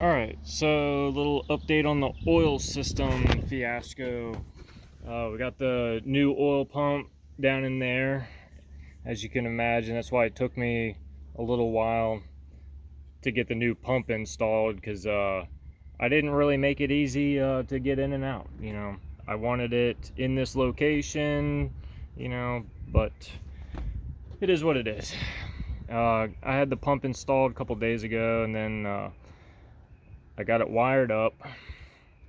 Alright, so a little update on the oil system fiasco. We got the new oil pump down in there. As you can imagine, that's why it took me a little while to get the new pump installed, because I didn't really make it easy to get in and out. I wanted it in this location, but it is what it is. I had the pump installed a couple days ago, and then I got it wired up,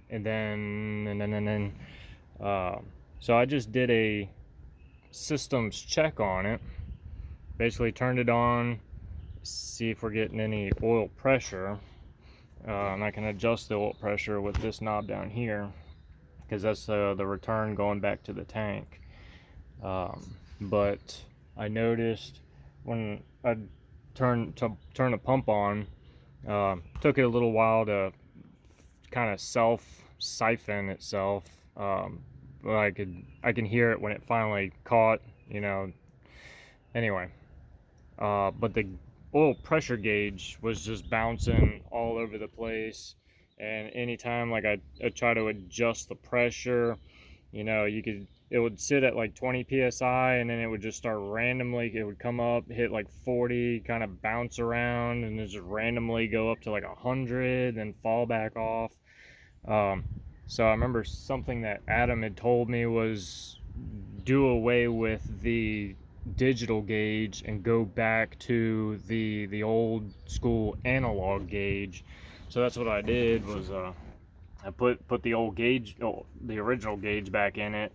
and then so I just did a systems check on it. Basically turned it on, see if we're getting any oil pressure, and I can adjust the oil pressure with this knob down here, because that's the return going back to the tank. But I noticed when I turn the pump on, took it a little while to kind of self siphon itself, but I can hear it when it finally caught, anyway. But the oil pressure gauge was just bouncing all over the place, and anytime like I try to adjust the pressure, it would sit at like 20 psi, and then it would just start randomly, it would come up, hit like 40, kind of bounce around, and then just randomly go up to like 100, then fall back off. So I remember something that Adam had told me was do away with the digital gauge and go back to the old school analog gauge. So that's what I did, was I put the old gauge, the original gauge, back in it,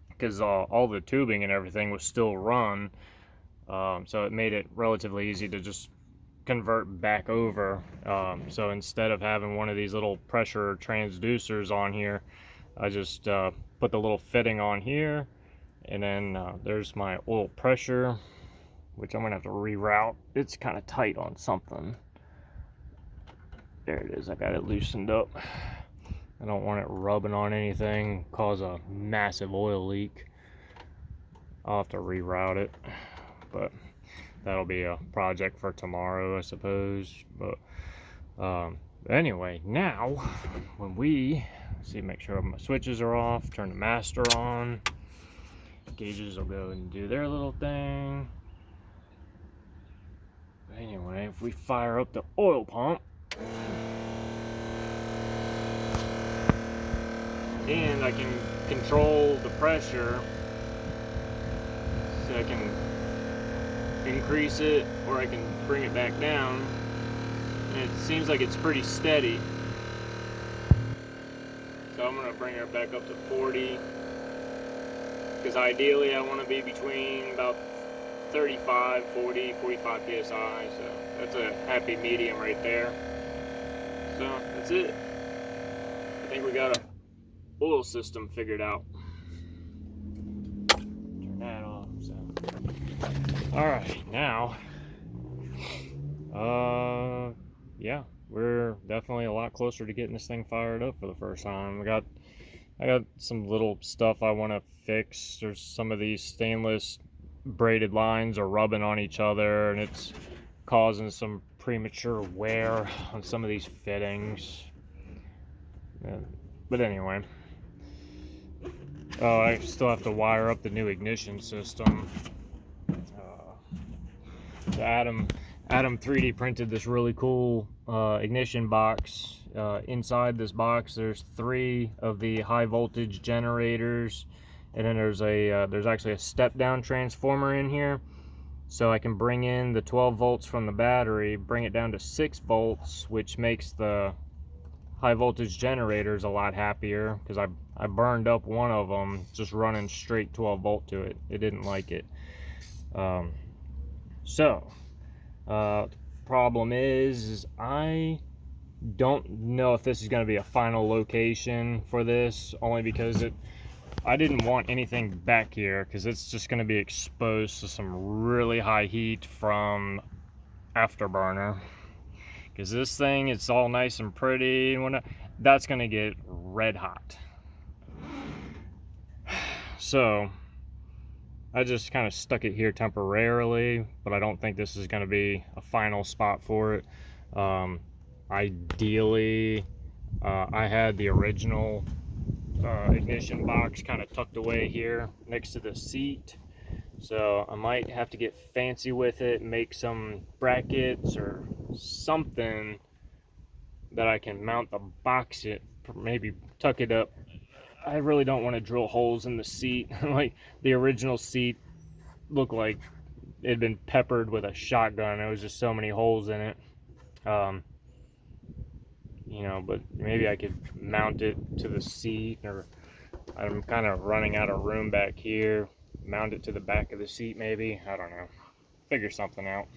because all the tubing and everything was still run. So it made it relatively easy to just convert back over. So instead of having one of these little pressure transducers on here, I just put the little fitting on here, and then there's my oil pressure, which I'm gonna have to reroute. It's kind of tight on something. There it is. I got it loosened up. I don't want it rubbing on anything, cause a massive oil leak. I'll have to reroute it, but that'll be a project for tomorrow, I suppose. But anyway, now when we see, make sure my switches are off, turn the master on, gauges will go and do their little thing. But anyway, if we fire up the oil pump, and I can control the pressure, so I can increase it or I can bring it back down, and it seems like it's pretty steady. So I'm going to bring it back up to 40, because ideally I want to be between about 35, 40, 45 psi, so that's a happy medium right there. So that's it. I think we got a oil system figured out. Turn that off. So alright, now yeah, we're definitely a lot closer to getting this thing fired up for the first time. I got some little stuff I want to fix. There's some of these stainless braided lines are rubbing on each other, and it's causing some premature wear on some of these fittings. But anyway, I still have to wire up the new ignition system. Adam 3D printed this really cool ignition box. Inside this box, there's 3 of the high voltage generators, and then there's actually a step down transformer in here, so I can bring in the 12 volts from the battery, bring it down to 6 volts, which makes the high voltage generators a lot happier, because I burned up one of them just running straight 12 volt to it. It didn't like it. The problem is I don't know if this is going to be a final location for this, only because I didn't want anything back here, because it's just going to be exposed to some really high heat from afterburner. Because this thing, it's all nice and pretty and whatnot, that's going to get red hot. So I just kind of stuck it here temporarily, but I don't think this is going to be a final spot for it. Ideally, I had the original ignition box kind of tucked away here next to the seat. So I might have to get fancy with it, make some brackets or something that I can mount the box it, maybe tuck it up. I really don't want to drill holes in the seat. Like the original seat looked like it had been peppered with a shotgun. There was just so many holes in it. Um, you know, but maybe I could mount it to the seat, or I'm kind of running out of room back here. Mount it to the back of the seat, maybe. I don't know. Figure something out.